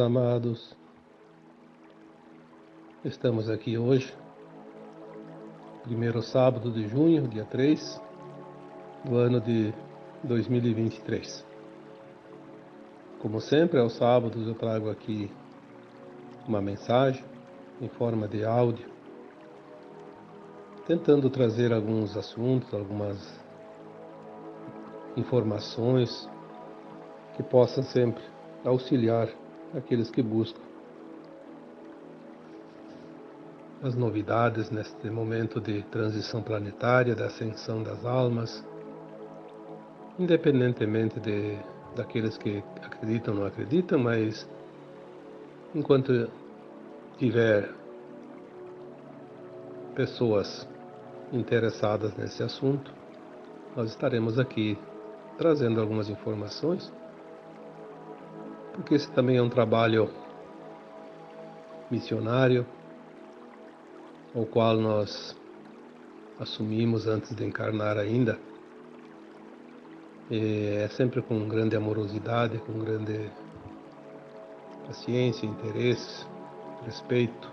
amados, estamos aqui hoje, primeiro sábado de junho, dia 3 do ano de 2023. Como sempre, aos sábados eu trago aqui uma mensagem em forma de áudio, tentando trazer alguns assuntos, algumas informações que possam sempre auxiliar aqueles que buscam as novidades neste momento de transição planetária, da ascensão das almas, independentemente daqueles que acreditam ou não acreditam, mas enquanto tiver pessoas interessadas nesse assunto, nós estaremos aqui trazendo algumas informações, porque esse também é um trabalho missionário, o qual nós assumimos antes de encarnar ainda. E é sempre com grande amorosidade, com grande paciência, interesse, respeito.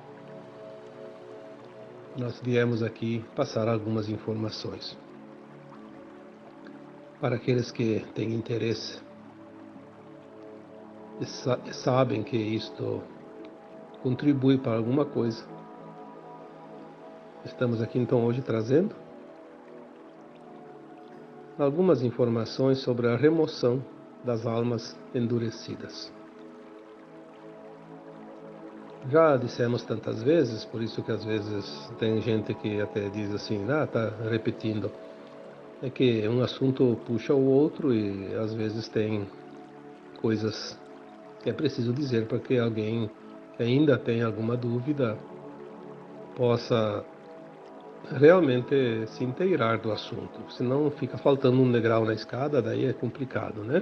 Nós viemos aqui passar algumas informações. Para aqueles que têm interesse e sabem que isto contribui para alguma coisa, estamos aqui então hoje trazendo algumas informações sobre a remoção das almas endurecidas. Já dissemos tantas vezes, por isso que às vezes tem gente que até diz assim, tá repetindo. É que um assunto puxa o outro e às vezes tem coisas que é preciso dizer para que alguém que ainda tem alguma dúvida possa realmente se inteirar do assunto. Senão fica faltando um degrau na escada, daí é complicado, né?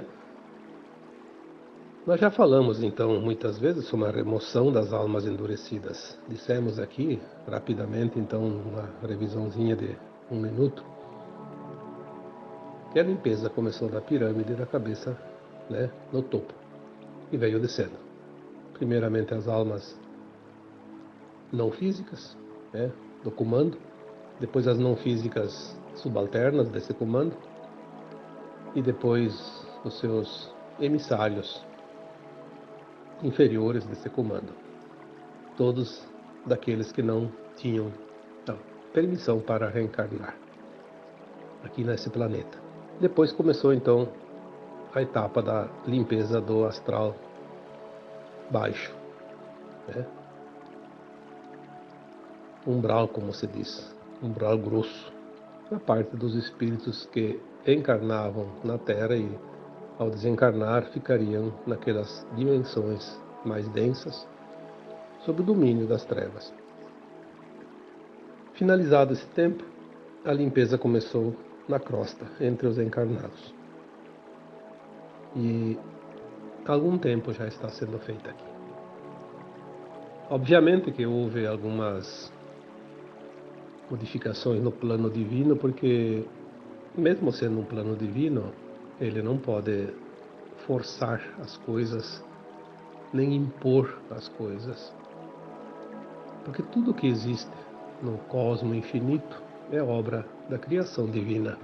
Nós já falamos então muitas vezes sobre a remoção das almas endurecidas. Dissemos aqui, rapidamente, então, uma revisãozinha de 1 minuto, que a limpeza começou da pirâmide da cabeça, né, no topo, e veio descendo. Primeiramente as almas não físicas, né, do comando, depois as não físicas subalternas desse comando, e depois os seus emissários inferiores desse comando. Todos daqueles que não tinham permissão para reencarnar aqui nesse planeta. Depois começou então a etapa da limpeza do astral baixo, né? Umbral, como se diz, umbral grosso, na parte dos espíritos que encarnavam na Terra e ao desencarnar ficariam naquelas dimensões mais densas, sob o domínio das trevas. Finalizado esse tempo, a limpeza começou na crosta, entre os encarnados. E há algum tempo já está sendo feita aqui. Obviamente que houve algumas modificações no plano divino, porque mesmo sendo um plano divino, ele não pode forçar as coisas, nem impor as coisas. Porque tudo que existe no cosmo infinito é obra da criação divina.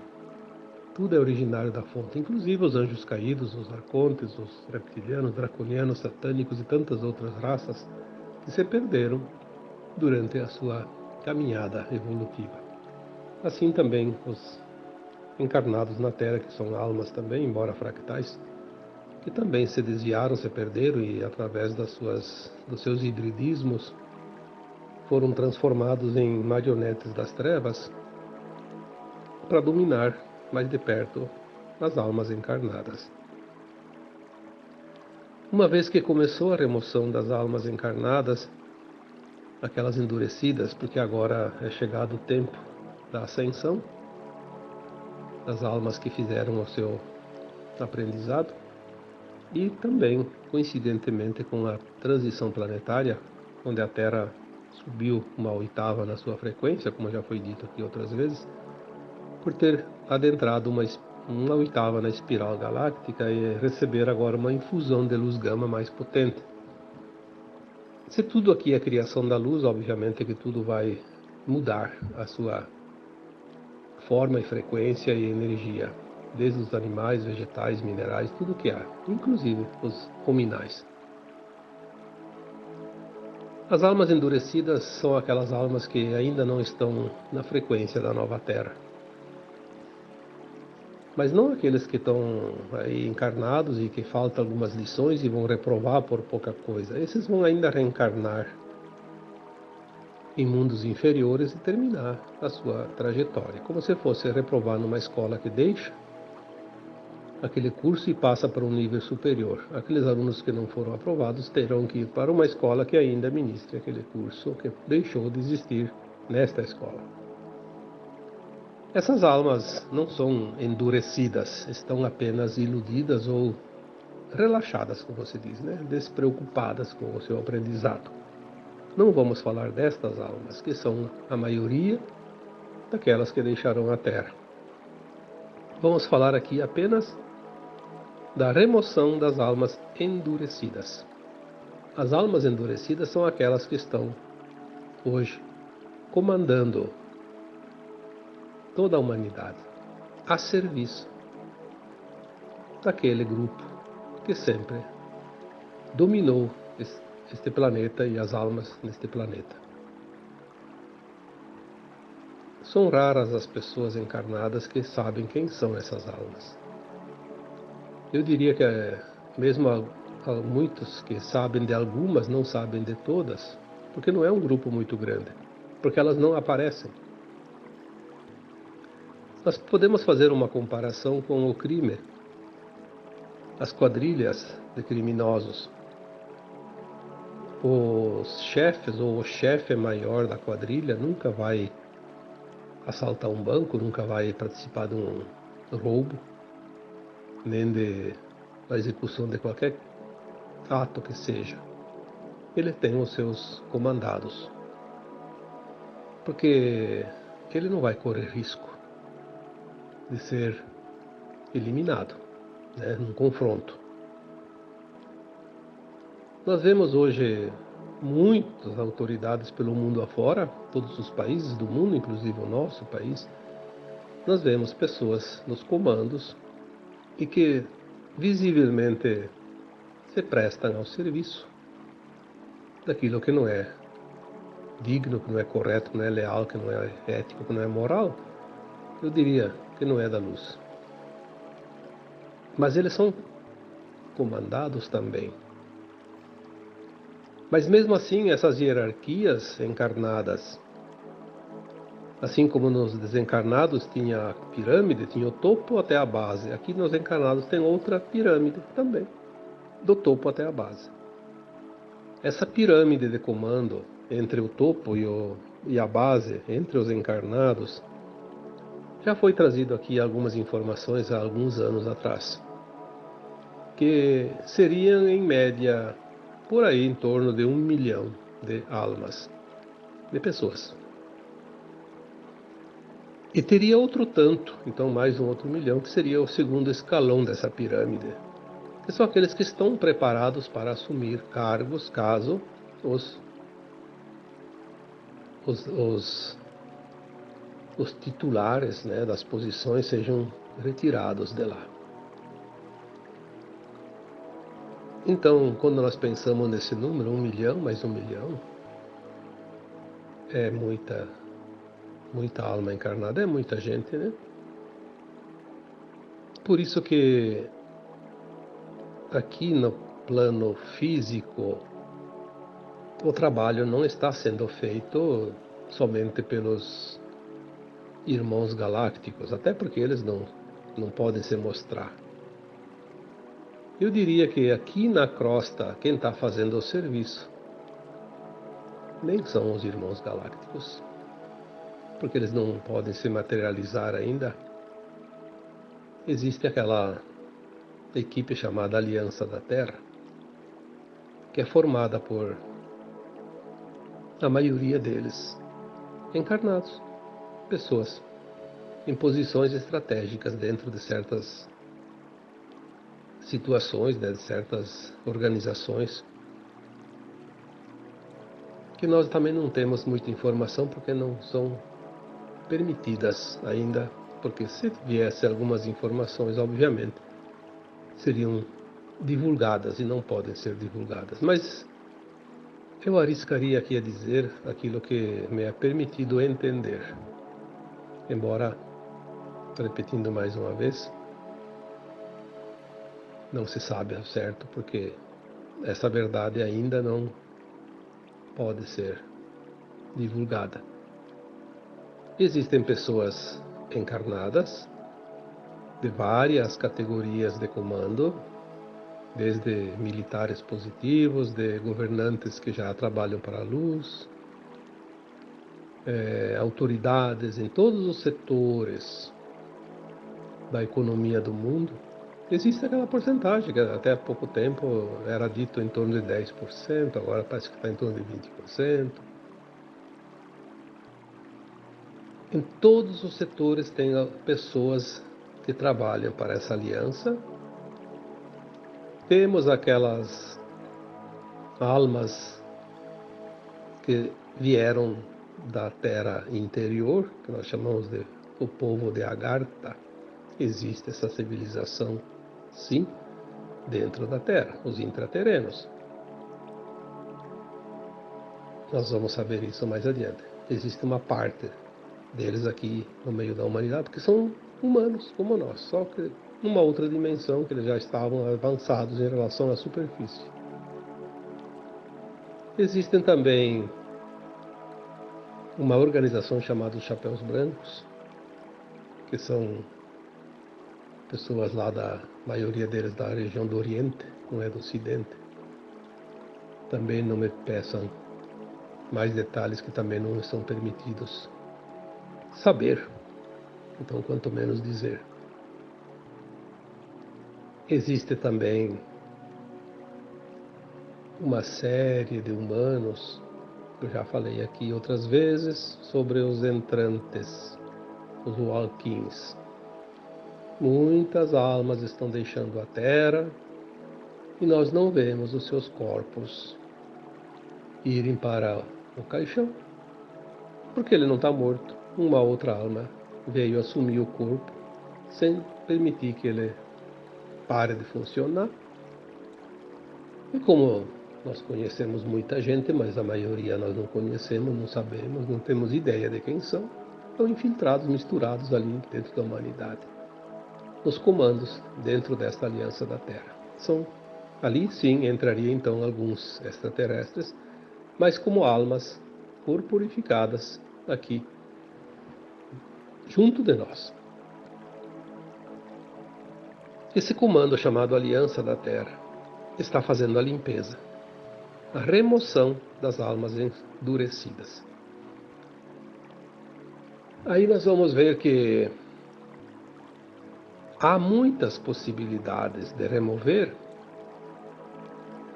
Tudo é originário da fonte, inclusive os anjos caídos, os arcontes, os reptilianos, draconianos, satânicos e tantas outras raças que se perderam durante a sua caminhada evolutiva. Assim também os encarnados na Terra, que são almas também, embora fractais, que também se desviaram, se perderam e através dos seus hibridismos foram transformados em marionetes das trevas para dominar mais de perto as almas encarnadas. Uma vez que começou a remoção das almas encarnadas, aquelas endurecidas, porque agora é chegado o tempo da ascensão, das almas que fizeram o seu aprendizado, e também, coincidentemente com a transição planetária, onde a Terra subiu uma oitava na sua frequência, como já foi dito aqui outras vezes, por ter adentrado uma oitava na espiral galáctica e receber agora uma infusão de luz gama mais potente. Se tudo aqui é criação da luz, obviamente que tudo vai mudar a sua forma e frequência e energia, desde os animais, vegetais, minerais, tudo que há, inclusive os hominais. As almas endurecidas são aquelas almas que ainda não estão na frequência da nova Terra. Mas não aqueles que estão aí encarnados e que faltam algumas lições e vão reprovar por pouca coisa. Esses vão ainda reencarnar em mundos inferiores e terminar a sua trajetória. Como se fosse reprovar numa escola que deixa aquele curso e passa para um nível superior. Aqueles alunos que não foram aprovados terão que ir para uma escola que ainda ministre aquele curso que deixou de existir nesta escola. Essas almas não são endurecidas, estão apenas iludidas ou relaxadas, como se diz, né? Despreocupadas com o seu aprendizado. Não vamos falar destas almas, que são a maioria daquelas que deixarão a Terra. Vamos falar aqui apenas da remoção das almas endurecidas. As almas endurecidas são aquelas que estão hoje comandando toda a humanidade a serviço daquele grupo que sempre dominou este planeta e as almas neste planeta. São raras as pessoas encarnadas que sabem quem são essas almas. Eu diria que mesmo há muitos que sabem de algumas, não sabem de todas, porque não é um grupo muito grande, porque elas não aparecem. Nós podemos fazer uma comparação com o crime, as quadrilhas de criminosos. Os chefes ou o chefe maior da quadrilha nunca vai assaltar um banco, nunca vai participar de um roubo, nem da execução de qualquer ato que seja. Ele tem os seus comandados, porque ele não vai correr risco de ser eliminado, né, num confronto. Nós vemos hoje muitas autoridades pelo mundo afora, todos os países do mundo, inclusive o nosso país. Nós vemos pessoas nos comandos e que visivelmente se prestam ao serviço daquilo que não é digno, que não é correto, que não é leal, que não é ético, que não é moral. Eu diria que não é da luz. Mas eles são comandados também. Mas mesmo assim, essas hierarquias encarnadas, assim como nos desencarnados tinha a pirâmide, tinha o topo até a base, aqui nos encarnados tem outra pirâmide também, do topo até a base. Essa pirâmide de comando entre o topo e a base, entre os encarnados, já foi trazido aqui algumas informações há alguns anos atrás, que seriam em média por aí em torno de 1 milhão de almas, de pessoas. E teria outro tanto, então mais um outro milhão, que seria o segundo escalão dessa pirâmide, que são aqueles que estão preparados para assumir cargos caso os titulares, né, das posições sejam retirados de lá. Então, quando nós pensamos nesse número, 1 milhão mais 1 milhão, é muita alma encarnada, é muita gente, né? Por isso que aqui no plano físico, o trabalho não está sendo feito somente pelos irmãos galácticos, até porque eles não podem se mostrar. Eu diria que aqui na crosta, quem está fazendo o serviço nem são os irmãos galácticos, porque eles não podem se materializar ainda. Existe aquela equipe chamada Aliança da Terra, que é formada por a maioria deles encarnados, pessoas em posições estratégicas dentro de certas situações, né, de certas organizações. que nós também não temos muita informação porque não são permitidas ainda, porque se viesse algumas informações, obviamente, seriam divulgadas e não podem ser divulgadas. Mas eu arriscaria aqui a dizer aquilo que me é permitido entender, embora, repetindo mais uma vez, não se sabe ao certo, porque essa verdade ainda não pode ser divulgada. Existem pessoas encarnadas de várias categorias de comando, desde militares positivos, de governantes que já trabalham para a luz, autoridades em todos os setores da economia do mundo. Existe aquela porcentagem que até há pouco tempo era dito em torno de 10%, agora parece que está em torno de 20%. Em todos os setores tem pessoas que trabalham para essa aliança. Temos aquelas almas que vieram da terra interior, que nós chamamos de o povo de Agartha. Existe essa civilização, sim, dentro da terra, os intraterrenos. Nós vamos saber isso mais adiante. Existe uma parte deles aqui no meio da humanidade que são humanos como nós, só que numa outra dimensão, que eles já estavam avançados em relação à superfície. Existem também uma organização chamada os Chapéus Brancos, que são pessoas lá da maioria deles da região do Oriente, não é do Ocidente. Também não me peçam mais detalhes que também não são permitidos saber, então quanto menos dizer. Existe também uma série de humanos, eu já falei aqui outras vezes, sobre os entrantes, os walk-ins. Muitas almas estão deixando a Terra e nós não vemos os seus corpos irem para o caixão, porque ele não está morto. Uma outra alma veio assumir o corpo sem permitir que ele pare de funcionar. E como nós conhecemos muita gente, mas a maioria nós não conhecemos, não sabemos, não temos ideia de quem são, estão infiltrados, misturados ali dentro da humanidade, nos comandos dentro desta aliança da Terra. Ali sim entraria então alguns extraterrestres, mas como almas corporificadas aqui, junto de nós. Esse comando chamado Aliança da Terra está fazendo a limpeza, a remoção das almas endurecidas. Aí nós vamos ver que há muitas possibilidades de remover,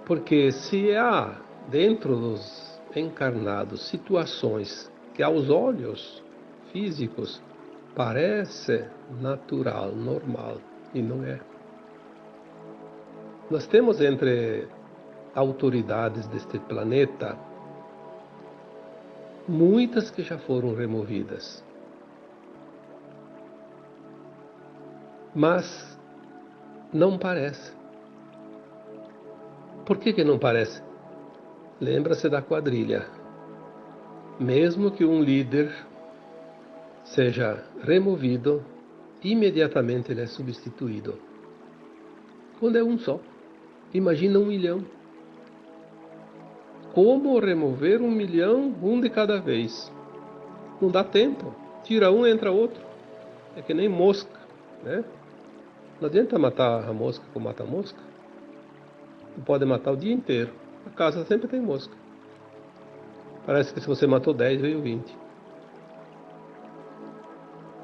porque se há dentro dos encarnados situações que aos olhos físicos parece natural, normal, e não é. Nós temos entre autoridades deste planeta muitas que já foram removidas, mas não parece. Por que não parece? Lembra-se da quadrilha. Mesmo que um líder seja removido, imediatamente ele é substituído. Quando é um só, imagina 1 milhão. Como remover 1 milhão, um de cada vez? Não dá tempo. Tira um, entra outro. É que nem mosca, né? Não adianta matar a mosca como mata a mosca. Você pode matar o dia inteiro. A casa sempre tem mosca. Parece que se você matou 10, veio 20.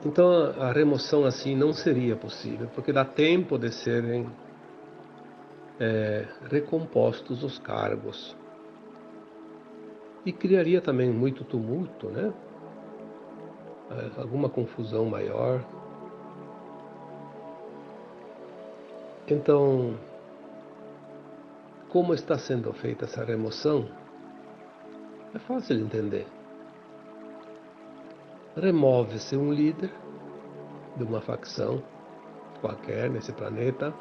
Então a remoção assim não seria possível, porque dá tempo de serem recompostos os cargos. E criaria também muito tumulto, né? Alguma confusão maior. Então, como está sendo feita essa remoção? É fácil de entender. Remove-se um líder de uma facção qualquer nesse planeta,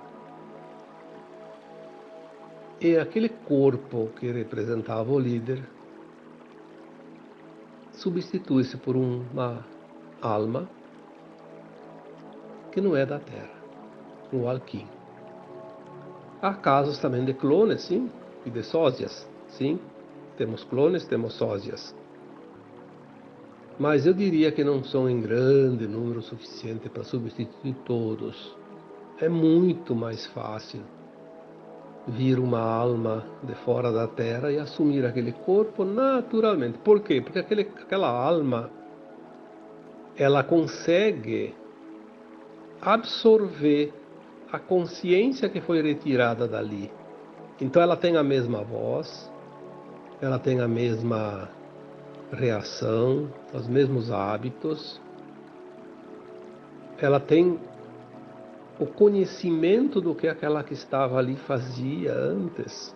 e aquele corpo que representava o líder substitui-se por uma alma que não é da Terra, um Alquim. Há casos também de clones, sim, e de sósias, sim. Temos clones, temos sósias. Mas eu diria que não são em grande número suficiente para substituir todos. É muito mais fácil vir uma alma de fora da Terra e assumir aquele corpo naturalmente. Por quê? Porque aquela alma, ela consegue absorver a consciência que foi retirada dali. Então ela tem a mesma voz, ela tem a mesma reação, os mesmos hábitos, ela tem o conhecimento do que aquela que estava ali fazia antes.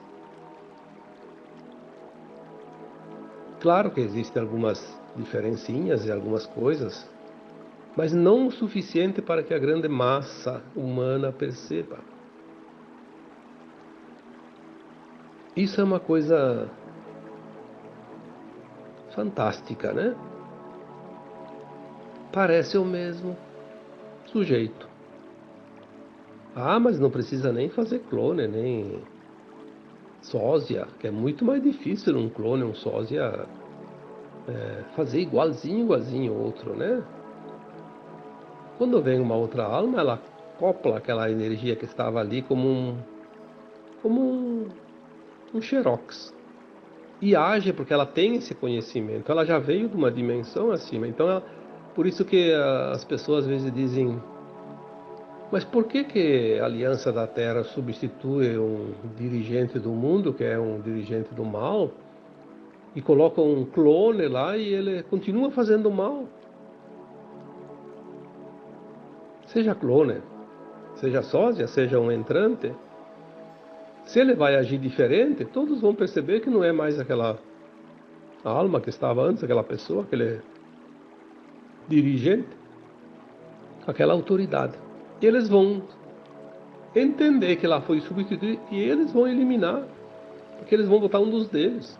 Claro que existem algumas diferencinhas e algumas coisas, mas não o suficiente para que a grande massa humana perceba. Isso é uma coisa fantástica, né? Parece o mesmo sujeito. Ah, mas não precisa nem fazer clone, nem sósia, que é muito mais difícil um clone, um sósia, fazer igualzinho o outro, né? Quando vem uma outra alma, ela acopla aquela energia que estava ali como um xerox. E age porque ela tem esse conhecimento, ela já veio de uma dimensão acima. Então, por isso que as pessoas às vezes dizem: mas por que a Aliança da Terra substitui um dirigente do mundo, que é um dirigente do mal, e coloca um clone lá e ele continua fazendo mal? Seja clone, seja sósia, seja um entrante, se ele vai agir diferente, todos vão perceber que não é mais aquela alma que estava antes, aquela pessoa, aquele dirigente, aquela autoridade. E eles vão entender que ela foi substituída e eles vão eliminar, porque eles vão botar um dos deles.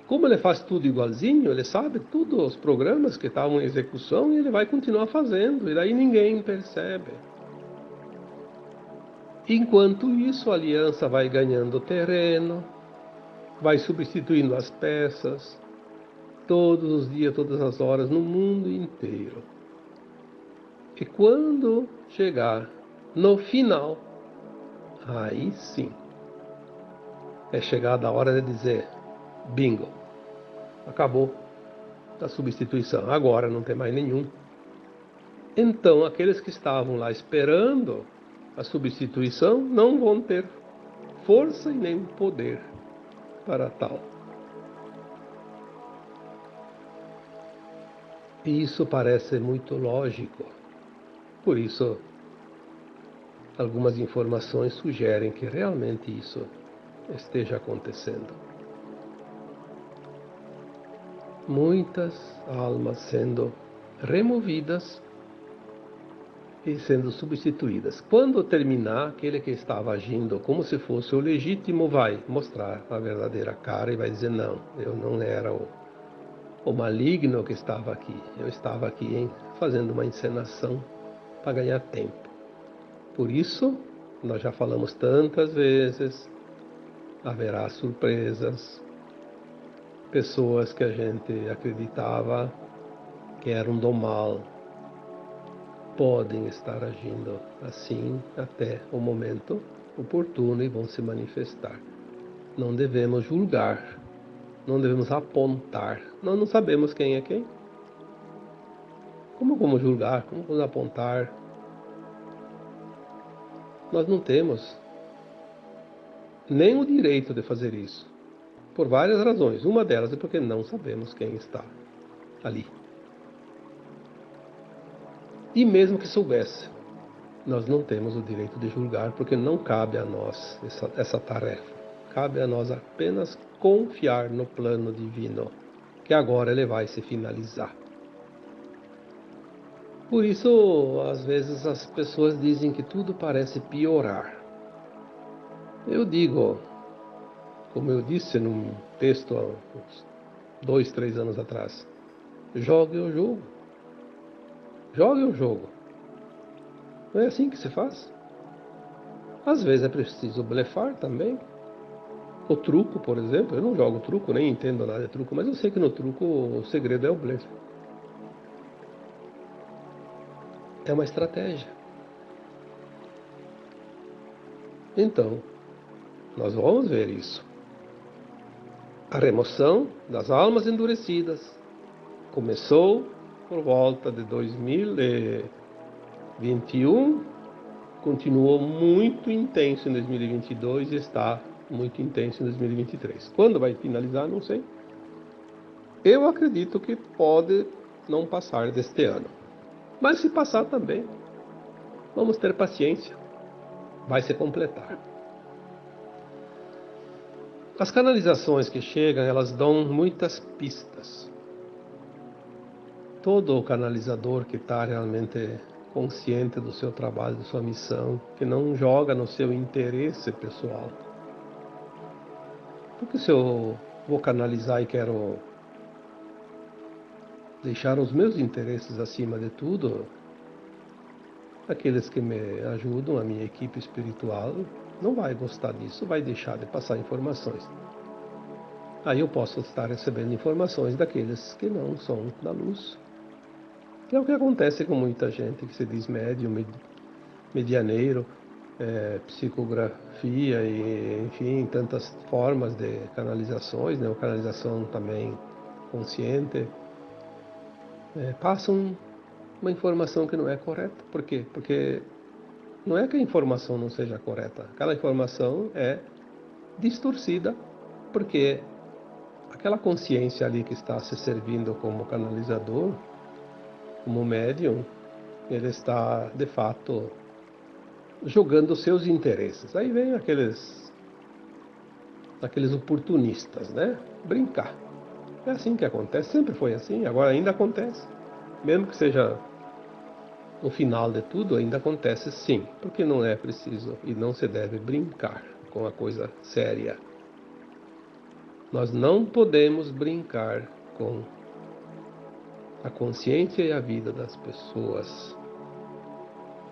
Como ele faz tudo igualzinho, ele sabe todos os programas que estavam em execução e ele vai continuar fazendo, e daí ninguém percebe. Enquanto isso, a aliança vai ganhando terreno, vai substituindo as peças, todos os dias, todas as horas, no mundo inteiro. E quando chegar no final, aí sim, é chegada a hora de dizer: bingo, acabou a substituição, agora não tem mais nenhum. Então, aqueles que estavam lá esperando a substituição não vão ter força e nem poder para tal. E isso parece muito lógico. Por isso, algumas informações sugerem que realmente isso esteja acontecendo. Muitas almas sendo removidas e sendo substituídas. Quando terminar, aquele que estava agindo como se fosse o legítimo vai mostrar a verdadeira cara e vai dizer: não, eu não era o maligno que estava aqui. Eu estava aqui fazendo uma encenação para ganhar tempo. Por isso, nós já falamos tantas vezes, haverá surpresas. Pessoas que a gente acreditava que eram do mal podem estar agindo assim até o momento oportuno e vão se manifestar. Não devemos julgar, não devemos apontar. Nós não sabemos quem é quem. Como julgar? Como vamos apontar? Nós não temos nem o direito de fazer isso, por várias razões. Uma delas é porque não sabemos quem está ali. E mesmo que soubesse, nós não temos o direito de julgar, porque não cabe a nós essa tarefa. cabe a nós apenas confiar no plano divino, que agora ele vai se finalizar. Por isso, às vezes as pessoas dizem que tudo parece piorar. Eu digo, como eu disse num texto há uns 2, 3 anos atrás, jogue o jogo. Jogue o jogo. Não é assim que se faz? Às vezes é preciso blefar também. O truco, por exemplo, eu não jogo truco, nem entendo nada de truco, mas eu sei que no truco o segredo é o blefe. É uma estratégia. Então, nós vamos ver isso. A remoção das almas endurecidas começou por volta de 2021, continuou muito intenso em 2022 e está muito intenso em 2023. Quando vai finalizar, não sei. Eu acredito que pode não passar deste ano. Mas se passar também, vamos ter paciência. Vai se completar. As canalizações que chegam, elas dão muitas pistas. Todo canalizador que está realmente consciente do seu trabalho, da sua missão, que não joga no seu interesse pessoal. Porque se eu vou canalizar e quero deixar os meus interesses acima de tudo, aqueles que me ajudam, a minha equipe espiritual, não vai gostar disso, vai deixar de passar informações. Aí eu posso estar recebendo informações daqueles que não são da luz. Que é o que acontece com muita gente que se diz médium, medianeiro, psicografia e, enfim, tantas formas de canalizações, né? Ou canalização também consciente, passam uma informação que não é correta. Por quê? Porque não é que a informação não seja correta, aquela informação é distorcida, porque aquela consciência ali que está se servindo como canalizador, como médium, ele está de fato jogando seus interesses. Aí vem aqueles oportunistas, né? Brincar. É assim que acontece, sempre foi assim, agora ainda acontece. Mesmo que seja no final de tudo, ainda acontece sim, porque não é preciso e não se deve brincar com a coisa séria. Nós não podemos brincar com a consciência e a vida das pessoas.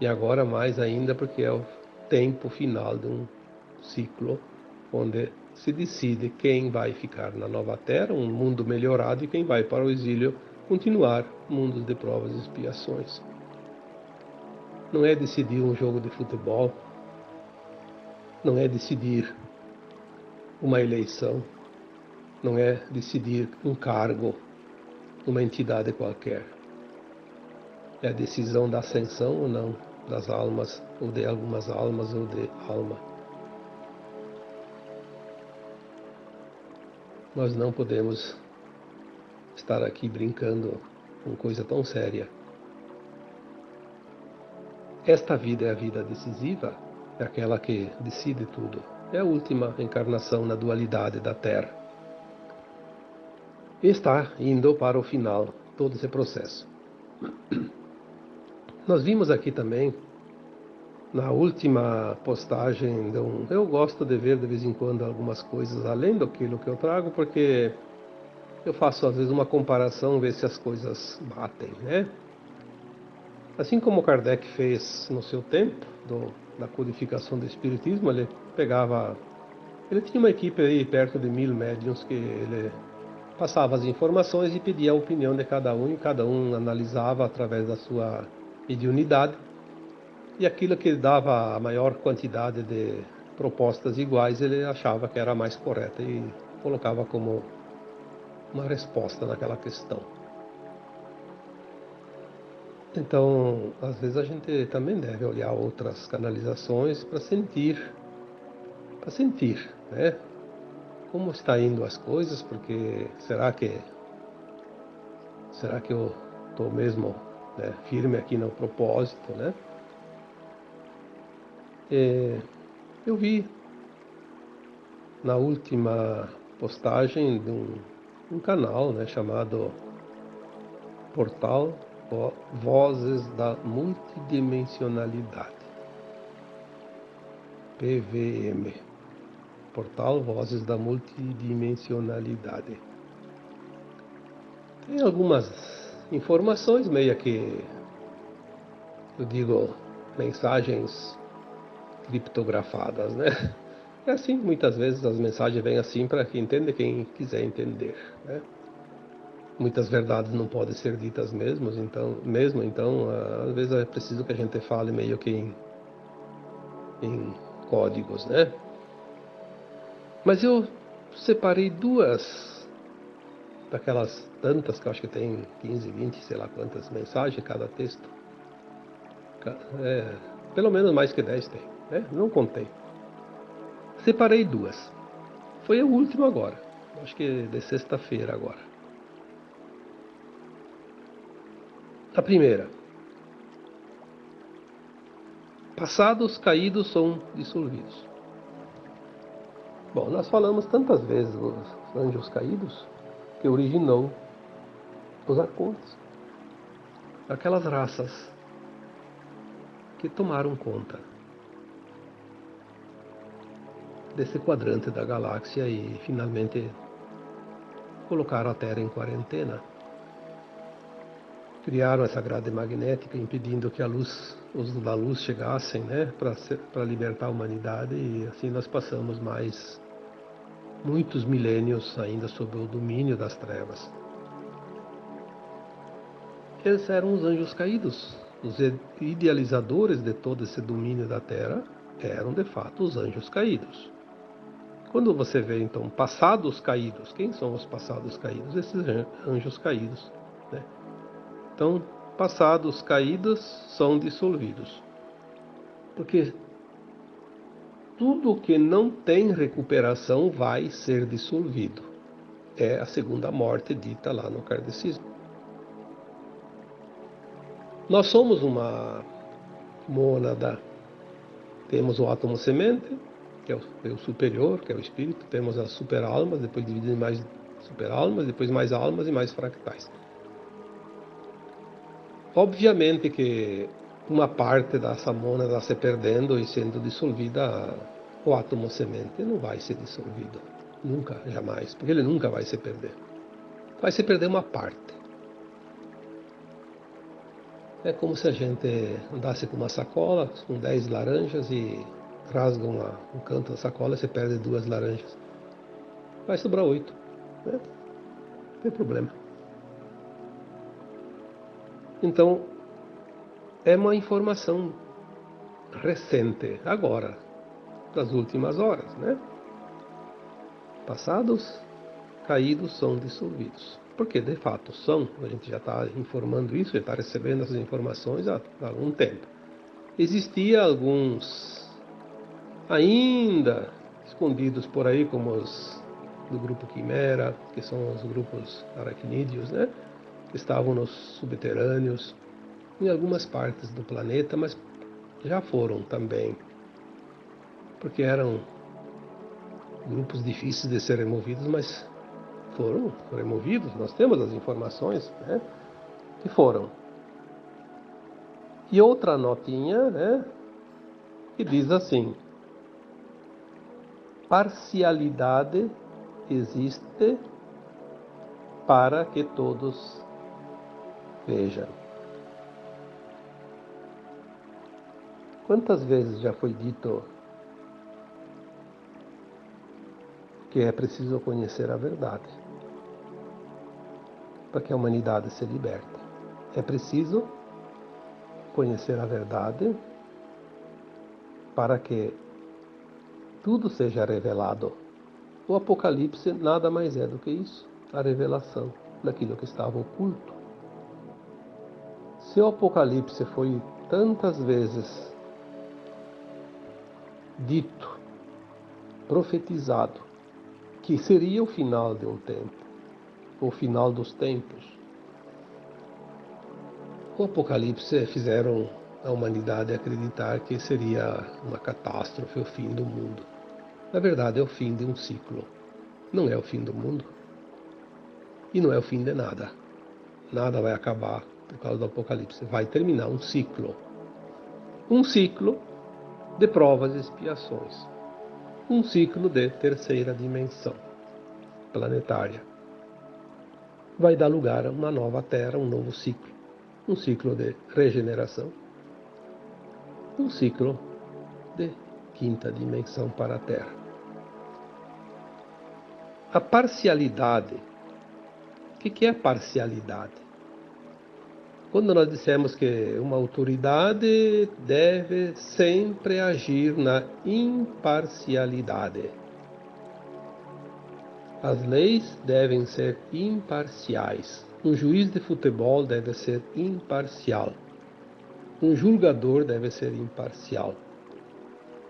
E agora mais ainda porque é o tempo final de um ciclo onde se decide quem vai ficar na nova terra, um mundo melhorado, e quem vai para o exílio continuar mundos de provas e expiações. Não é decidir um jogo de futebol, não é decidir uma eleição, não é decidir um cargo, uma entidade qualquer. É a decisão da ascensão ou não das almas, ou de algumas almas, ou de alma. Nós não podemos estar aqui brincando com coisa tão séria. Esta vida é a vida decisiva, é aquela que decide tudo. É a última encarnação na dualidade da Terra. E está indo para o final todo esse processo. Nós vimos aqui também, na última postagem, eu gosto de ver de vez em quando algumas coisas além daquilo que eu trago, porque eu faço às vezes uma comparação, ver se as coisas batem, né? Assim como Kardec fez no seu tempo, da codificação do Espiritismo, ele tinha uma equipe aí perto de 1000 médiuns que ele passava as informações e pedia a opinião de cada um, e cada um analisava através da sua mediunidade, e aquilo que dava a maior quantidade de propostas iguais, ele achava que era a mais correta e colocava como uma resposta naquela questão. Então, às vezes a gente também deve olhar outras canalizações para sentir, né? Como está indo as coisas, porque será que eu estou mesmo, né, firme aqui no propósito, né? Eu vi na última postagem de um canal, né, chamado Portal Vozes da Multidimensionalidade, PVM, Portal Vozes da Multidimensionalidade. Tem algumas informações meio que, eu digo, mensagens criptografadas, né? É assim, muitas vezes as mensagens vêm assim para que entenda quem quiser entender, né? Muitas verdades não podem ser ditas então, às vezes é preciso que a gente fale meio que em códigos, né? Mas eu separei duas daquelas tantas que eu acho que tem 15, 20, sei lá quantas mensagens cada texto. É, pelo menos mais que 10 tem, né? Não contei. Separei duas. Foi o último agora. Acho que de sexta-feira agora. A primeira. Passados caídos são dissolvidos. Bom, nós falamos tantas vezes dos anjos caídos que originou os arcontes. Aquelas raças que tomaram conta desse quadrante da galáxia e finalmente colocaram a Terra em quarentena. Criaram essa grade magnética impedindo que os da luz chegassem, né, para libertar a humanidade, e assim nós passamos mais muitos milênios ainda sob o domínio das trevas. Eles eram os anjos caídos, os idealizadores de todo esse domínio da Terra eram de fato os anjos caídos. Quando você vê então passados caídos, quem são os passados caídos? Esses anjos caídos, né? Então, passados caídos são dissolvidos. Porque tudo que não tem recuperação vai ser dissolvido. É a segunda morte dita lá no kardecismo. Nós somos uma mônada. Temos o átomo semente, que é o superior, que é o espírito. Temos as superalmas, depois dividido em mais superalmas, depois mais almas e mais fractais. Obviamente que uma parte dessa mônada se perdendo e sendo dissolvida, o átomo semente não vai ser dissolvido. Nunca, jamais. Porque ele nunca vai se perder. Vai se perder uma parte. É como se a gente andasse com uma sacola, com 10 laranjas e rasga um canto da sacola e você perde 2 laranjas. Vai sobrar 8. Né? Não tem problema. Então, é uma informação recente, agora, das últimas horas, né? Passados caídos são dissolvidos. Porque, de fato, são. A gente já está informando isso, já está recebendo essas informações há algum tempo. Existia alguns ainda escondidos por aí, como os do grupo Quimera, que são os grupos aracnídeos, né? Que estavam nos subterrâneos, em algumas partes do planeta, mas já foram também, porque eram grupos difíceis de serem removidos, mas foram removidos. Nós temos as informações, né, que foram. E outra notinha, né, que diz assim: parcialidade existe para que todos vejam. Quantas vezes já foi dito que é preciso conhecer a verdade para que a humanidade se liberte? É preciso conhecer a verdade para que tudo seja revelado. O Apocalipse nada mais é do que isso, a revelação daquilo que estava oculto. Se o Apocalipse foi tantas vezes dito, profetizado, que seria o final de um tempo, o final dos tempos, o Apocalipse fizeram a humanidade acreditar que seria uma catástrofe, o fim do mundo. Na verdade, é o fim de um ciclo. Não é o fim do mundo. E não é o fim de nada. Nada vai acabar por causa do Apocalipse. Vai terminar um ciclo. Um ciclo de provas e expiações. Um ciclo de terceira dimensão planetária. Vai dar lugar a uma nova Terra, um novo ciclo. Um ciclo de regeneração. Um ciclo de quinta dimensão para a Terra. A parcialidade. O que é a parcialidade? Quando nós dissemos que uma autoridade deve sempre agir na imparcialidade. As leis devem ser imparciais. Um juiz de futebol deve ser imparcial. Um julgador deve ser imparcial.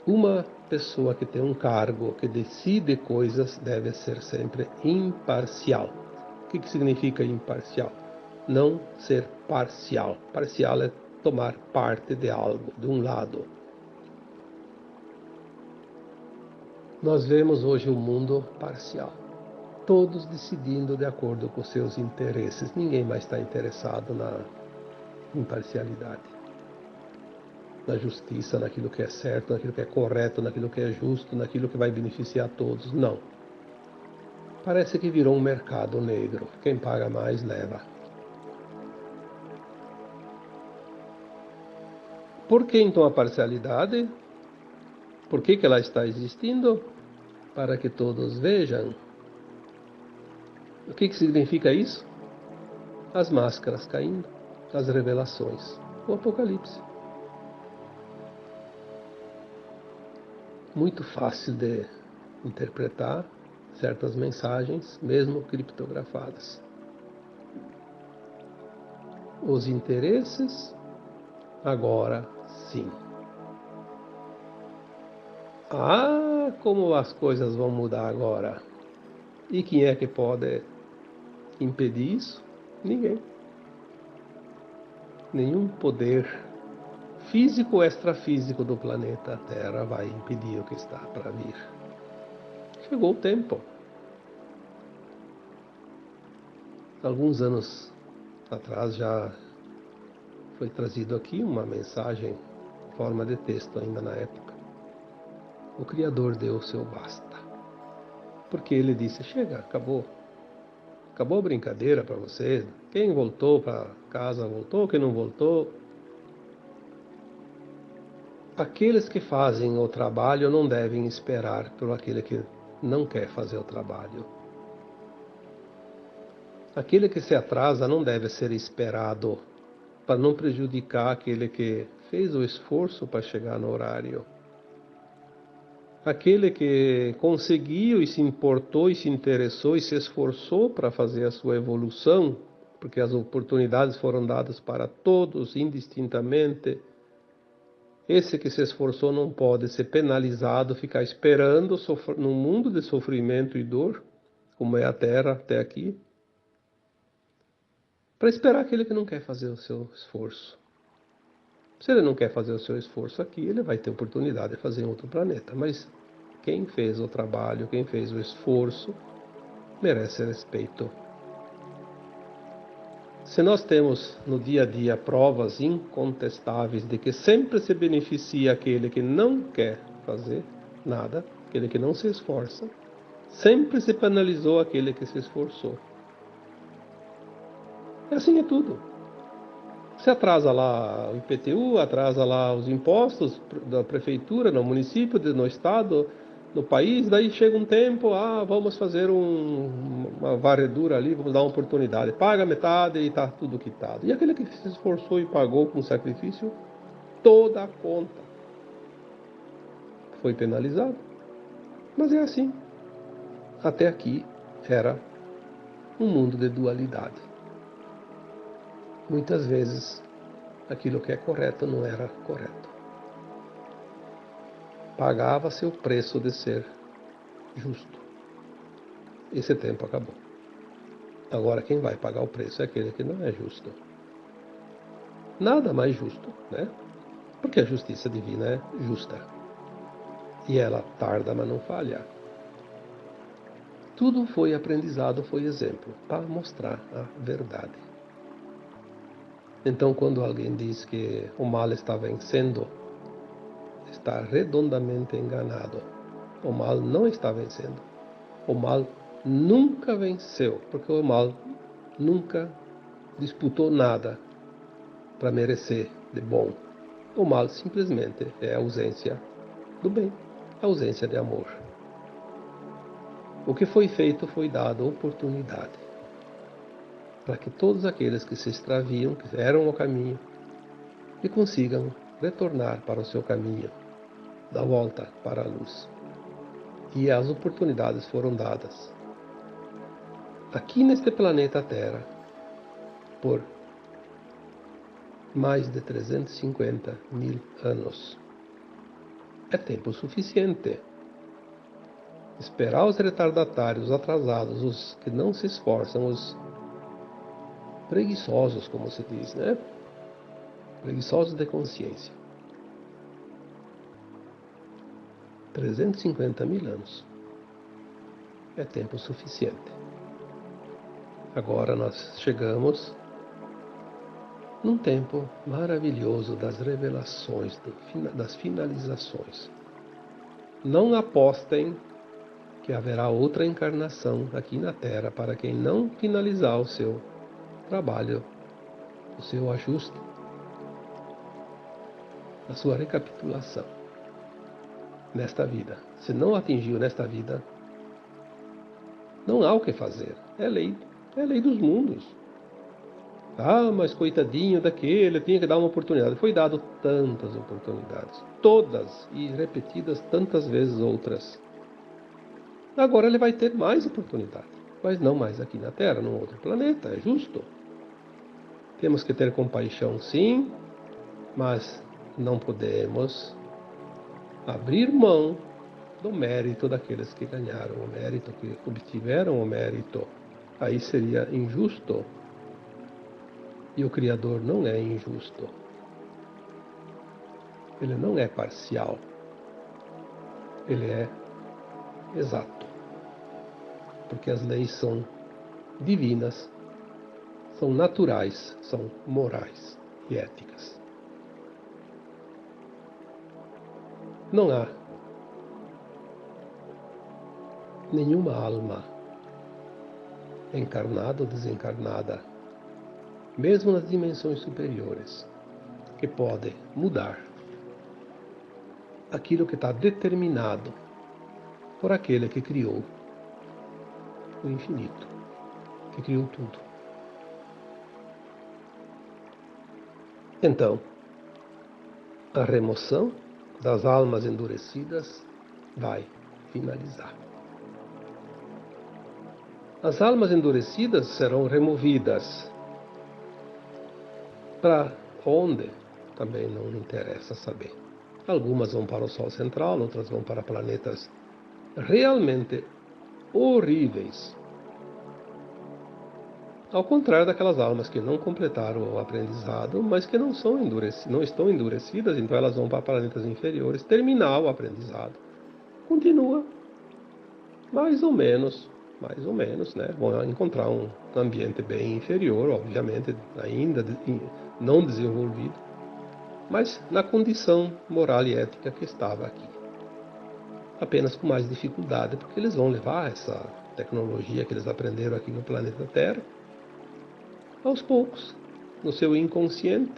Uma pessoa que tem um cargo, que decide coisas, deve ser sempre imparcial. O que significa imparcial? Não ser parcial. Parcial é tomar parte de algo, de um lado. Nós vemos hoje o mundo parcial. Todos decidindo de acordo com seus interesses. Ninguém mais está interessado na imparcialidade, na justiça, naquilo que é certo, naquilo que é correto, naquilo que é justo, naquilo que vai beneficiar todos. Não. Parece que virou um mercado negro. Quem paga mais leva. Por que então a parcialidade? Por que ela está existindo? Para que todos vejam. O que significa isso? As máscaras caindo, as revelações, o Apocalipse. Muito fácil de interpretar certas mensagens, mesmo criptografadas. Os interesses, agora sim. Ah, como as coisas vão mudar agora. E quem é que pode impedir isso? Ninguém. Nenhum poder físico ou extrafísico do planeta Terra vai impedir o que está para vir. Chegou o tempo. Alguns anos atrás já foi trazido aqui uma mensagem em forma de texto ainda na época. O Criador deu o seu basta. Porque ele disse, chega, acabou. Acabou a brincadeira para você. Quem voltou para casa voltou, quem não voltou. Aqueles que fazem o trabalho não devem esperar por aquele que não quer fazer o trabalho. Aquele que se atrasa não deve ser esperado para não prejudicar aquele que fez o esforço para chegar no horário. Aquele que conseguiu e se importou e se interessou e se esforçou para fazer a sua evolução, porque as oportunidades foram dadas para todos indistintamente. Esse que se esforçou não pode ser penalizado, ficar esperando num mundo de sofrimento e dor, como é a Terra até aqui, para esperar aquele que não quer fazer o seu esforço. Se ele não quer fazer o seu esforço aqui, ele vai ter oportunidade de fazer em outro planeta. Mas quem fez o trabalho, quem fez o esforço, merece respeito. Se nós temos no dia a dia provas incontestáveis de que sempre se beneficia aquele que não quer fazer nada, aquele que não se esforça, sempre se penalizou aquele que se esforçou. E assim é tudo. Se atrasa lá o IPTU, atrasa lá os impostos da prefeitura, no município, no estado, no país, daí chega um tempo, vamos fazer uma varredura ali, vamos dar uma oportunidade. Paga metade e está tudo quitado. E aquele que se esforçou e pagou com sacrifício, toda a conta foi penalizado. Mas é assim. Até aqui era um mundo de dualidade. Muitas vezes aquilo que é correto não era correto. Pagava-se o preço de ser justo. Esse tempo acabou. Agora quem vai pagar o preço é aquele que não é justo. Nada mais justo, né? Porque a justiça divina é justa. E ela tarda, mas não falha. Tudo foi aprendizado, foi exemplo, para mostrar a verdade. Então, quando alguém diz que o mal está vencendo, está redondamente enganado. O mal não está vencendo. O mal nunca venceu, porque o mal nunca disputou nada para merecer de bom. O mal simplesmente é a ausência do bem, a ausência de amor. O que foi feito foi dado oportunidade para que todos aqueles que se extraviam, que eram o caminho, que consigam retornar para o seu caminho, da volta para a luz. E as oportunidades foram dadas aqui neste planeta Terra por mais de 350 mil anos. É tempo suficiente. Esperar os retardatários, os atrasados, os que não se esforçam, os preguiçosos, como se diz, né? Preguiçosos de consciência. 350 mil anos. É tempo suficiente. Agora nós chegamos num tempo maravilhoso das revelações, das finalizações. Não apostem que haverá outra encarnação aqui na Terra para quem não finalizar o seu trabalho, o seu ajuste, a sua recapitulação nesta vida. Se não atingiu nesta vida, não há o que fazer. É lei dos mundos. Ah, mas coitadinho daquele, tinha que dar uma oportunidade. Foi dado tantas oportunidades, todas e repetidas tantas vezes outras. Agora ele vai ter mais oportunidade, mas não mais aqui na Terra, num outro planeta, é justo. Temos que ter compaixão, sim, mas não podemos abrir mão do mérito daqueles que ganharam o mérito, que obtiveram o mérito. Aí seria injusto. E o Criador não é injusto. Ele não é parcial. Ele é exato. Porque as leis são divinas, são naturais, são morais e éticas. Não há nenhuma alma encarnada ou desencarnada, mesmo nas dimensões superiores, que pode mudar aquilo que está determinado por aquele que criou o infinito, que criou tudo. Então, a remoção das almas endurecidas vai finalizar. As almas endurecidas serão removidas para onde? Também não me interessa saber. Algumas vão para o Sol Central, outras vão para planetas realmente horríveis. Ao contrário daquelas almas que não completaram o aprendizado, mas que não estão endurecidas, então elas vão para planetas inferiores, terminar o aprendizado. Continua mais ou menos, né? Vão encontrar um ambiente bem inferior, obviamente, ainda não desenvolvido, mas na condição moral e ética que estava aqui. Apenas com mais dificuldade, porque eles vão levar essa tecnologia que eles aprenderam aqui no planeta Terra, aos poucos, no seu inconsciente,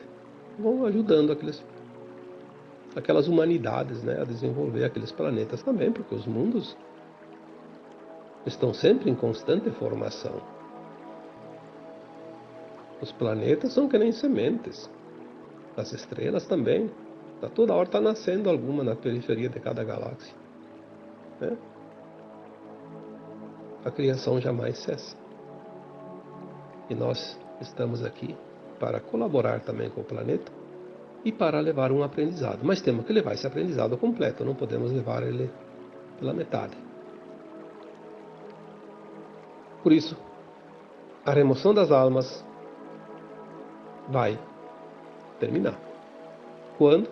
vão ajudando aquelas humanidades, né, a desenvolver aqueles planetas também, porque os mundos estão sempre em constante formação. Os planetas são que nem sementes. As estrelas também. Toda hora está nascendo alguma na periferia de cada galáxia, né? A criação jamais cessa. E nós estamos aqui para colaborar também com o planeta e para levar um aprendizado. Mas temos que levar esse aprendizado completo, não podemos levar ele pela metade. Por isso, a remoção das almas vai terminar. Quando?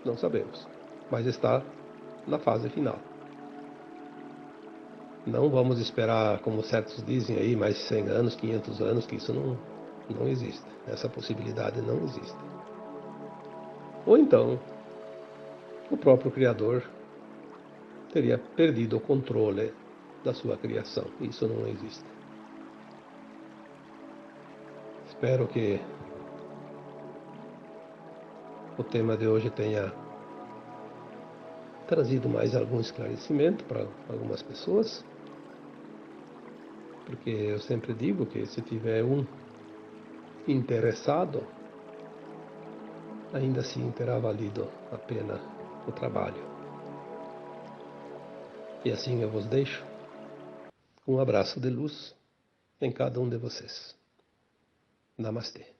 Não sabemos. Mas está na fase final. Não vamos esperar, como certos dizem aí, mais de 100 anos, 500 anos, que isso não existe. Essa possibilidade não existe. Ou então, o próprio Criador teria perdido o controle da sua criação. Isso não existe. Espero que o tema de hoje tenha trazido mais algum esclarecimento para algumas pessoas, porque eu sempre digo que se tiver um interessado, ainda assim terá valido a pena o trabalho. E assim eu vos deixo um abraço de luz em cada um de vocês. Namastê.